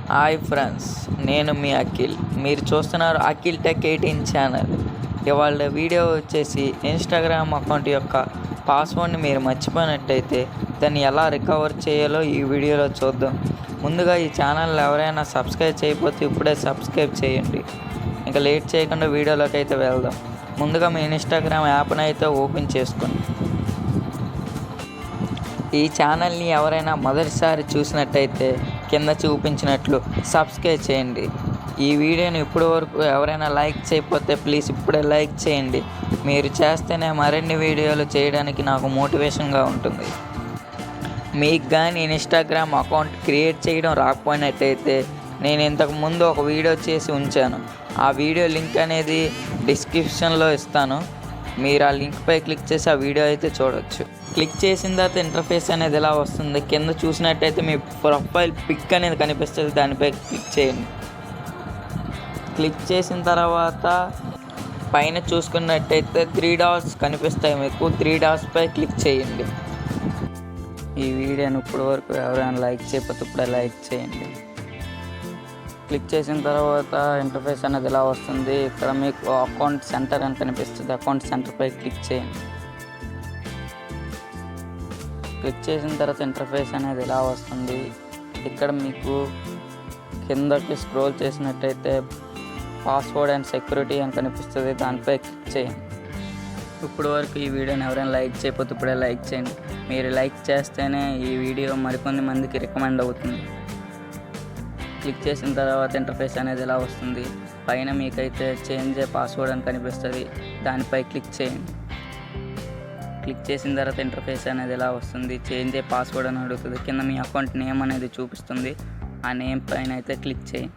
Hi friends, నేను మీ అఖిల్. మీరు చూస్తున్నారు అఖిల్ టెక్ 18 ఛానల్. ఇవాళ వీడియో వచ్చేసి ఇన్స్టాగ్రామ్ అకౌంట్ యొక్క పాస్వర్డ్ని మీరు మర్చిపోయినట్టయితే దాన్ని ఎలా రికవర్ చేయాలో ఈ వీడియోలో చూద్దాం. ముందుగా ఈ ఛానల్ ఎవరైనా సబ్స్క్రైబ్ చేయకపోతే ఇప్పుడే సబ్స్క్రైబ్ చేయండి. ఇంకా లేట్ చేయకుండా వీడియోలోకి అయితే వెళ్దాం. ముందుగా మీ ఇన్స్టాగ్రామ్ యాప్ని అయితే ఓపెన్ చేసుకోండి. ఈ ఛానల్ని ఎవరైనా మొదటిసారి చూసినట్టయితే కింద చూపించినట్లు సబ్స్క్రైబ్ చేయండి. ఈ వీడియోని ఇప్పటి వరకు ఎవరైనా లైక్ చేయకపోతే ప్లీజ్ ఇప్పుడే లైక్ చేయండి. మీరు చేస్తేనే మరిన్ని వీడియోలు చేయడానికి నాకు మోటివేషన్గా ఉంటుంది. మీకు కానీ ఇన్స్టాగ్రామ్ అకౌంట్ క్రియేట్ చేయడం రాకపోయినట్టయితే నేను ఇంతకుముందు ఒక వీడియో చేసి ఉంచాను. ఆ వీడియో లింక్ అనేది డిస్క్రిప్షన్లో ఇస్తాను. మీరు ఆ లింక్పై క్లిక్ చేసి ఆ వీడియో అయితే చూడవచ్చు. క్లిక్ చేసిన తర్వాత ఇంటర్ఫేస్ అనేది ఎలా వస్తుంది, కింద చూసినట్టయితే మీ ప్రొఫైల్ పిక్ అనేది కనిపిస్తుంది. దానిపై క్లిక్ చేయండి. క్లిక్ చేసిన తర్వాత పైన చూసుకున్నట్టయితే 3 డాట్స్ కనిపిస్తాయి. మీకు 3 డాట్స్పై క్లిక్ చేయండి. ఈ వీడియోని ఇప్పటి వరకు ఎవరైనా లైక్ చేయకపోతే ఇప్పుడే లైక్ చేయండి. క్లిక్ చేసిన తర్వాత ఇంటర్ఫేస్ అనేది ఎలా వస్తుంది. ఇక్కడ మీకు అకౌంట్ సెంటర్ అని కనిపిస్తుంది. అకౌంట్ సెంటర్పై క్లిక్ చేయండి. క్లిక్ చేసిన తర్వాత ఇంటర్ఫేస్ అనేది ఎలా వస్తుంది. ఇక్కడ మీకు కిందకి స్క్రోల్ చేసినట్టయితే పాస్వర్డ్ అండ్ సెక్యూరిటీ అని కనిపిస్తుంది. దానిపై క్లిక్ చేయండి. ఇప్పుడు వరకు ఈ వీడియోని ఎవరైనా లైక్ చేయకపోతే ఇప్పుడే లైక్ చేయండి. మీరు లైక్ చేస్తేనే ఈ వీడియో మరికొన్ని మందికి రికమెండ్ అవుతుంది. క్లిక్ చేసిన తర్వాత ఇంటర్ఫేస్ అనేది ఎలా వస్తుంది. పైన మీకైతే చేంజ్ పాస్వర్డ్ అని కనిపిస్తుంది. దానిపై క్లిక్ చేయండి. క్లిక్ చేసిన తర్వాత ఇంటర్ఫేస్ అనేది ఎలా వస్తుంది. చేంజ్ పాస్వర్డ్ అని అడుగుతుంది. కింద మీ అకౌంట్ నేమ్ అనేది చూపిస్తుంది. ఆ నేమ్ పైన అయితే క్లిక్ చేయండి.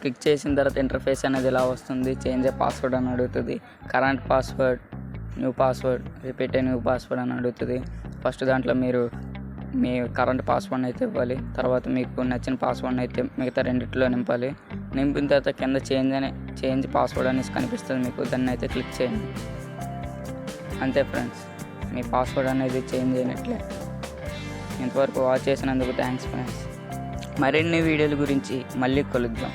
క్లిక్ చేసిన తర్వాత ఇంటర్ఫేస్ అనేది ఎలా వస్తుంది. చేంజ్ పాస్వర్డ్ అని అడుగుతుంది. Current password, new password, repeat new password అని అడుగుతుంది. ఫస్ట్ దాంట్లో మీరు మీ కరెంట్ పాస్వర్డ్ అయితే ఇవ్వాలి. తర్వాత మీకు నచ్చిన పాస్వర్డ్ అయితే మిగతా రెండిట్లో నింపాలి. నింపిన తర్వాత కింద చేంజ్ పాస్వర్డ్ అనేసి కనిపిస్తుంది మీకు. దాన్ని అయితే క్లిక్ చేయండి. అంతే ఫ్రెండ్స్, మీ పాస్వర్డ్ అనేది చేంజ్ అయినట్లే. ఇంతవరకు వాచ్ చేసినందుకు థ్యాంక్స్ ఫ్రెండ్స్. మరిన్ని వీడియోల గురించి మళ్ళీ కలుద్దాం.